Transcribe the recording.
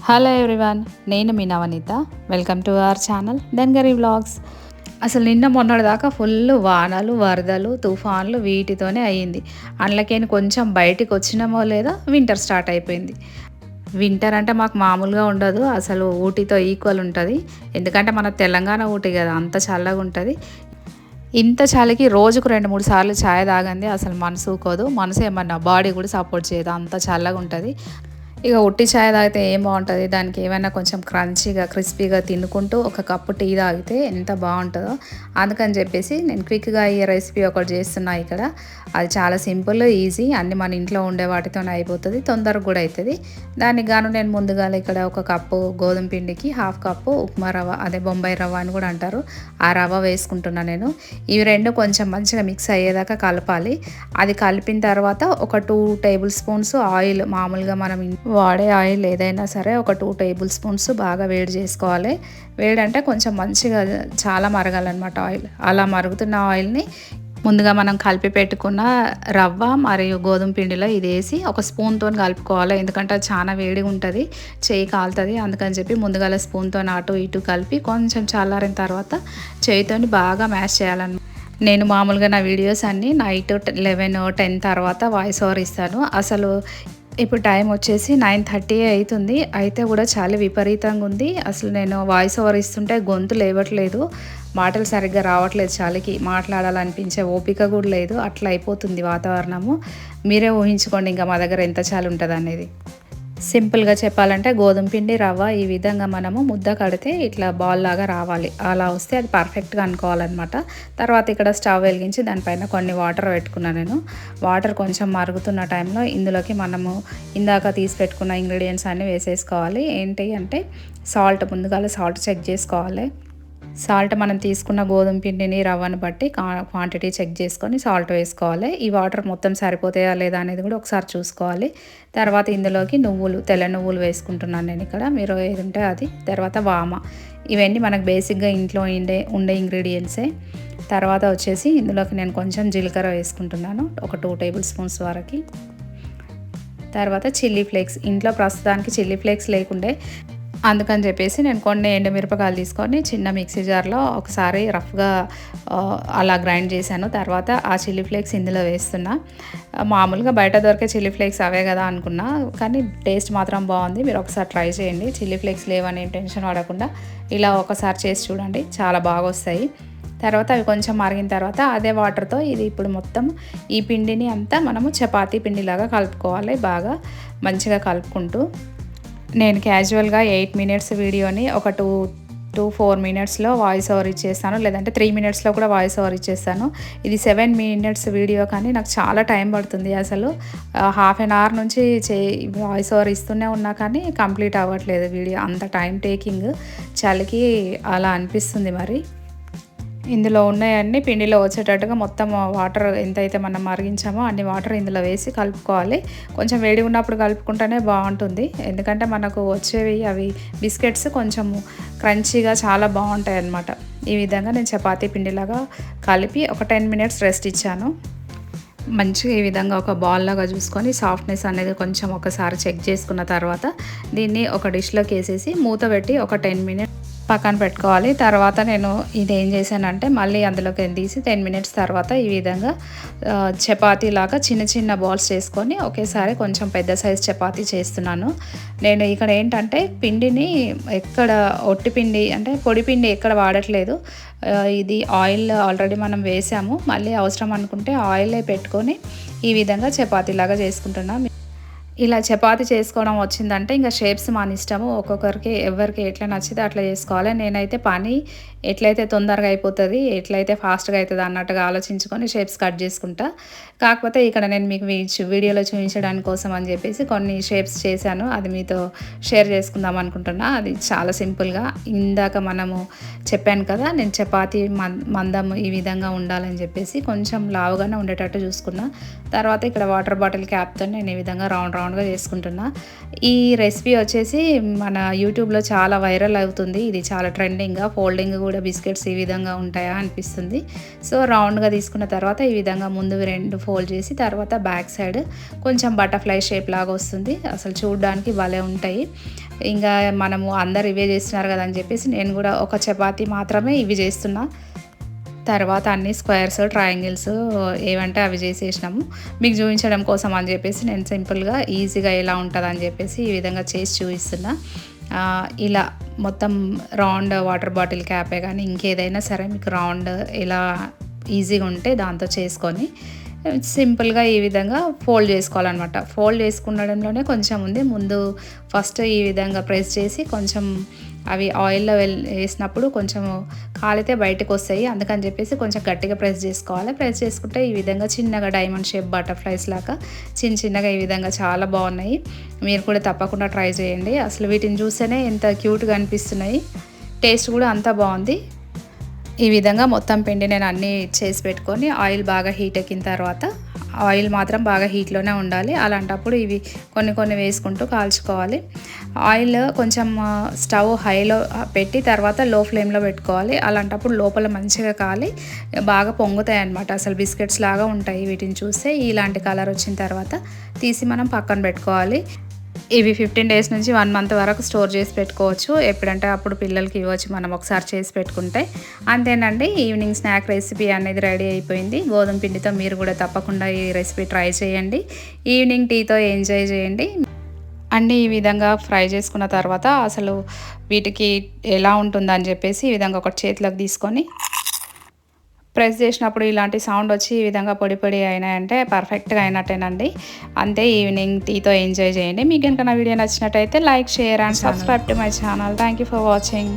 Hello everyone, నేను మీ నవనీత. వెల్కమ్ టు అవర్ ఛానల్ దెన్గరి వ్లాగ్స్. అసలు నిన్న మొన్నటి దాకా ఫుల్ వానలు, వరదలు, తుఫాన్లు వీటితోనే అయ్యింది. అందులోకేని కొంచెం బయటికి వచ్చినామో లేదో వింటర్ స్టార్ట్ అయిపోయింది. వింటర్ అంటే మాకు మామూలుగా ఉండదు, అసలు ఊటీతో ఈక్వల్ ఉంటుంది. ఎందుకంటే మన తెలంగాణ ఊటీ కదా, అంత చల్లగా ఉంటుంది. ఇంత చలికి రోజుకు 2-3 సార్లు ఛాయ్ తాగంది అసలు మనసు ఊకోదు. మనసు ఏమన్నా బాడీ కూడా సపోర్ట్ చేయదు, అంత చల్లగా ఉంటుంది. ఇక ఉట్టి చాయ్ తాగితే ఏం బాగుంటుంది, దానికి ఏమైనా కొంచెం క్రంచీగా క్రిస్పీగా తినుకుంటూ ఒక కప్పు టీ తాగితే ఎంత బాగుంటుందో. అందుకని చెప్పేసి నేను క్విక్గా ఈ రెసిపీ ఒకటి చేస్తున్నా ఇక్కడ. అది చాలా సింపుల్, ఈజీ, అన్ని మన ఇంట్లో ఉండే వాటితోనే అయిపోతుంది, తొందరగా కూడా అవుతుంది. దానికి గాను నేను ముందుగా ఇక్కడ ఒక కప్పు గోధుమ పిండికి 1/2 కప్పు ఉప్మా రవ్వ, అదే బొంబాయి రవ్వ అని కూడా అంటారు, ఆ రవ్వ వేసుకుంటున్నా నేను. ఇవి రెండు కొంచెం మంచిగా మిక్స్ అయ్యేదాకా కలపాలి. అది కలిపిన తర్వాత ఒక 2 టేబుల్ స్పూన్స్ ఆయిల్, మామూలుగా మనం వాడే ఆయిల్ ఏదైనా సరే ఒక 2 టేబుల్ స్పూన్స్ బాగా వేడి చేసుకోవాలి. వేడంటే కొంచెం మంచిగా చాలా మరగాలన్నమాట ఆయిల్. అలా మరుగుతున్న ఆయిల్ని ముందుగా మనం కలిపి పెట్టుకున్న రవ్వ మరియు గోధుమ పిండిలో ఇది వేసి ఒక స్పూన్తో కలుపుకోవాలి. ఎందుకంటే అది చాలా వేడిగా ఉంటుంది, చేయి కాలుతుంది. అందుకని చెప్పి ముందుగా స్పూన్తో అటు ఇటు కలిపి కొంచెం చల్లారిన తర్వాత చేయితో బాగా మ్యాష్ చేయాలన్నమాట. నేను మామూలుగా నా వీడియోస్ అన్నీ నైట్ 11-10 తర్వాత వాయిస్ ఓవర్ ఇస్తాను. అసలు ఇప్పుడు టైం వచ్చేసి 9:30 అవుతుంది, అయితే కూడా చాలా విపరీతంగా ఉంది. అసలు నేను వాయిస్ ఓవర్ ఇస్తుంటే గొంతు లేవట్లేదు, మాటలు సరిగ్గా రావట్లేదు, చలికి మాట్లాడాలనిపించే ఓపిక కూడా లేదు. అట్లా అయిపోతుంది వాతావరణము. మీరే ఊహించుకోండి ఇంకా మా దగ్గర ఎంత చలి ఉంటుంది అనేది. సింపుల్గా చెప్పాలంటే గోధుమ పిండి రవ్వ ఈ విధంగా మనము ముద్ద కడితే ఇట్లా బాల్ లాగా రావాలి. అలా వస్తే అది పర్ఫెక్ట్గా అనుకోవాలన్నమాట. తర్వాత ఇక్కడ స్టవ్ వెలిగించి దానిపైన కొన్ని వాటర్ పెట్టుకున్నాను నేను. వాటర్ కొంచెం మరుగుతున్న టైంలో ఇందులోకి మనము ఇందాక తీసి పెట్టుకున్న ఇంగ్రీడియంట్స్ అన్నీ వేసేసుకోవాలి. ఏంటి అంటే సాల్ట్, ముందుగా సాల్ట్ చెక్ చేసుకోవాలి. సాల్ట్ మనం తీసుకున్న గోధుమ పిండిని రవ్వను బట్టి క్వాంటిటీ చెక్ చేసుకొని సాల్ట్ వేసుకోవాలి. ఈ వాటర్ మొత్తం సరిపోతాయా లేదా అనేది కూడా ఒకసారి చూసుకోవాలి. తర్వాత ఇందులోకి నువ్వులు, తెల్ల నువ్వులు వేసుకుంటున్నాను నేను ఇక్కడ, మీరు ఏది ఉంటే అది. తర్వాత వామ, ఇవన్నీ మనకు బేసిక్గా ఇంట్లో ఉండే ఇంగ్రీడియంట్సే. తర్వాత వచ్చేసి ఇందులోకి నేను కొంచెం జీలకర్ర వేసుకుంటున్నాను, ఒక 2 టేబుల్ స్పూన్స్ వరకు. తర్వాత చిల్లీ ఫ్లేక్స్, ఇంట్లో ప్రస్తుతానికి చిల్లీ ఫ్లేక్స్ లేకుండే, అందుకని చెప్పేసి నేను కొన్ని ఎండుమిరపకాయలు తీసుకొని చిన్న మిక్సీ జార్లో ఒకసారి రఫ్గా అలా గ్రైండ్ చేశాను. తర్వాత ఆ చిల్లీ ఫ్లేక్స్ ఇందులో వేస్తున్నా. మామూలుగా బయట దొరికే చిల్లీ ఫ్లేక్స్ అవే కదా అనుకున్నా, కానీ టేస్ట్ మాత్రం బాగుంది. మీరు ఒకసారి ట్రై చేయండి, చిల్లీ ఫ్లేక్స్ లేవని టెన్షన్ పడకుండా ఇలా ఒకసారి చేసి చూడండి, చాలా బాగా వస్తాయి. తర్వాత అవి కొంచెం మరిగిన తర్వాత అదే వాటర్తో ఇది ఇప్పుడు మొత్తం ఈ పిండిని అంతా మనము చపాతీ పిండిలాగా కలుపుకోవాలి, బాగా మంచిగా కలుపుకుంటూ. నేను క్యాజువల్గా 8 మినిట్స్ వీడియోని ఒక 2-4 మినిట్స్లో వాయిస్ ఓవర్ ఇచ్చేస్తాను, లేదంటే 3 మినిట్స్లో కూడా వాయిస్ ఓవర్ ఇచ్చేస్తాను. ఇది 7 మినిట్స్ వీడియో, కానీ నాకు చాలా టైం పడుతుంది. అసలు హాఫ్ అన్ అవర్ నుంచి వాయిస్ ఓవర్ ఇస్తూనే ఉన్నా కానీ కంప్లీట్ అవ్వట్లేదు వీడియో, అంత టైం టేకింగ్. చలికి అలా అనిపిస్తుంది. మరి ఇందులో ఉన్నాయన్నీ పిండిలో వచ్చేటట్టుగా మొత్తం వాటర్ ఎంతైతే మనం మరిగించామో అన్ని వాటర్ ఇందులో వేసి కలుపుకోవాలి. కొంచెం వేడి ఉన్నప్పుడు కలుపుకుంటేనే బాగుంటుంది, ఎందుకంటే మనకు వచ్చేవి అవి బిస్కెట్స్ కొంచెం క్రంచీగా చాలా బాగుంటాయి అన్నమాట. ఈ విధంగా నేను చపాతీ పిండిలాగా కలిపి ఒక 10 మినిట్స్ రెస్ట్ ఇచ్చాను. మంచిగా ఈ విధంగా ఒక బాల్ లాగా చూసుకొని సాఫ్ట్నెస్ అనేది కొంచెం ఒకసారి చెక్ చేసుకున్న తర్వాత దీన్ని ఒక డిష్లోకి వేసేసి మూత పెట్టి ఒక 10 మినిట్స్ పక్కన పెట్టుకోవాలి. తర్వాత నేను ఇది ఏం చేశానంటే మళ్ళీ అందులోకి తీసి 10 మినిట్స్ తర్వాత ఈ విధంగా చపాతీ లాగా చిన్న చిన్న బాల్స్ చేసుకొని ఒకేసారి కొంచెం పెద్ద సైజ్ చపాతీ చేస్తున్నాను. నేను ఇక్కడ ఏంటంటే పిండిని ఎక్కడ ఒట్టి పిండి అంటే పొడి పిండి ఎక్కడ వాడట్లేదు. ఇది ఆయిల్ ఆల్రెడీ మనం వేసాము, మళ్ళీ అవసరం అనుకుంటే ఆయిలే పెట్టుకొని ఈ విధంగా చపాతీలాగా చేసుకుంటున్నాం. ఇలా చపాతీ చేసుకోవడం వచ్చిందంటే ఇంకా షేప్స్ మన ఇష్టము, ఒక్కొక్కరికి ఎవరికి ఎట్లా నచ్చితే అట్లా చేసుకోవాలి. నేనైతే పని ఎట్లయితే తొందరగా అయిపోతుంది, ఎట్లయితే ఫాస్ట్గా అవుతుంది అన్నట్టుగా ఆలోచించుకొని షేప్స్ కట్ చేసుకుంటా. కాకపోతే ఇక్కడ నేను మీకు వీడియోలో చూపించడానికి కోసం అని చెప్పేసి కొన్ని షేప్స్ చేశాను, అది మీతో షేర్ చేసుకుందాం అనుకుంటున్నా. అది చాలా సింపుల్గా, ఇందాక మనము చెప్పాను కదా నేను చపాతీ మందం ఈ విధంగా ఉండాలని చెప్పేసి కొంచెం లావుగానే ఉండేటట్టు చూసుకున్నా. తర్వాత ఇక్కడ వాటర్ బాటిల్ క్యాప్తో నేను ఈ విధంగా రౌండ్గా చేసుకుంటున్నా. ఈ రెసిపీ వచ్చేసి మన యూట్యూబ్లో చాలా వైరల్ అవుతుంది, ఇది చాలా ట్రెండింగ్గా. ఫోల్డింగ్ కూడా బిస్కెట్స్ ఈ విధంగా ఉంటాయా అనిపిస్తుంది. సో రౌండ్గా తీసుకున్న తర్వాత ఈ విధంగా ముందు 2 ఫోల్డ్ చేసి తర్వాత బ్యాక్ సైడ్ కొంచెం బటర్ఫ్లై షేప్ లాగా వస్తుంది. అసలు చూడడానికి భలే ఉంటాయి. ఇంకా మనము అందరు ఇవే చేస్తున్నారు కదా అని చెప్పేసి నేను కూడా ఒక చపాతీ మాత్రమే ఇవి చేస్తున్నా. తర్వాత అన్ని స్క్వేర్స్, ట్రయాంగిల్స్ ఏవంటే అవి చేసేసినాము. మీకు చూపించడం కోసం అని చెప్పేసి నేను సింపుల్గా ఈజీగా ఎలా ఉంటుందని చెప్పేసి ఈ విధంగా చేసి చూపిస్తున్నా. ఇలా మొత్తం రౌండ్ వాటర్ బాటిల్ క్యాపే కానీ ఇంకేదైనా సరే మీకు రౌండ్ ఇలా ఈజీగా ఉంటే దాంతో చేసుకొని సింపుల్గా ఈ విధంగా ఫోల్డ్ చేసుకోవాలన్నమాట. ఫోల్డ్ చేసుకునడంలోనే కొంచెం ఉంది. ముందు ఫస్ట్ ఈ విధంగా ప్రెస్ చేసి కొంచెం అవి ఆయిల్లో వేసినప్పుడు కొంచెం కాలితే బయటకు వస్తాయి. అందుకని చెప్పేసి కొంచెం గట్టిగా ప్రెస్ చేసుకోవాలి. ప్రెస్ చేసుకుంటే ఈ విధంగా చిన్నగా డైమండ్ షేప్ బటర్ఫ్లైస్ లాగా చిన్నగా ఈ విధంగా చాలా బాగున్నాయి. మీరు కూడా తప్పకుండా ట్రై చేయండి. అసలు వీటిని చూస్తేనే ఎంత క్యూట్గా అనిపిస్తున్నాయి. టేస్ట్ కూడా అంత బాగుంది. ఈ విధంగా మొత్తం పిండి నేను అన్నీ చేసి పెట్టుకొని ఆయిల్ బాగా హీట్ ఎక్కిన తర్వాత, ఆయిల్ మాత్రం బాగా హీట్లోనే ఉండాలి. అలాంటప్పుడు ఇవి కొన్ని వేసుకుంటూ కాల్చుకోవాలి. ఆయిల్ కొంచెం స్టవ్ హైలో పెట్టి తర్వాత లో ఫ్లేమ్లో పెట్టుకోవాలి. అలాంటప్పుడు లోపల మంచిగా కాలి బాగా పొంగుతాయి అన్నమాట. అసలు బిస్కెట్స్ లాగా ఉంటాయి. వీటిని చూస్తే ఇలాంటి కలర్ వచ్చిన తర్వాత తీసి మనం పక్కన పెట్టుకోవాలి. ఇవి 15 డేస్ నుంచి 1 మంత్ వరకు స్టోర్ చేసి పెట్టుకోవచ్చు. ఎప్పుడంటే అప్పుడు పిల్లలకి ఇవ్వచ్చు మనం ఒకసారి చేసి పెట్టుకుంటే. అంతేనండి, ఈవినింగ్ స్నాక్ రెసిపీ అనేది రెడీ అయిపోయింది. గోధుమ పిండితో మీరు కూడా తప్పకుండా ఈ రెసిపీ ట్రై చేయండి. ఈవినింగ్ టీతో ఎంజాయ్ చేయండి. అన్నీ ఈ విధంగా ఫ్రై చేసుకున్న తర్వాత అసలు వీటికి ఎలా ఉంటుందని చెప్పేసి ఈ విధంగా ఒక చేతిలోకి తీసుకొని ప్రెస్ చేసినప్పుడు ఇలాంటి సౌండ్ వచ్చి ఈ విధంగా పొడి పొడి అయినాయంటే పర్ఫెక్ట్గా అయినట్టేనండి. అంతే, ఈవినింగ్ టీతో ఎంజాయ్ చేయండి. మీకు కనుక నా వీడియో నచ్చినట్టయితే like, share and subscribe to my channel. Thank you for watching.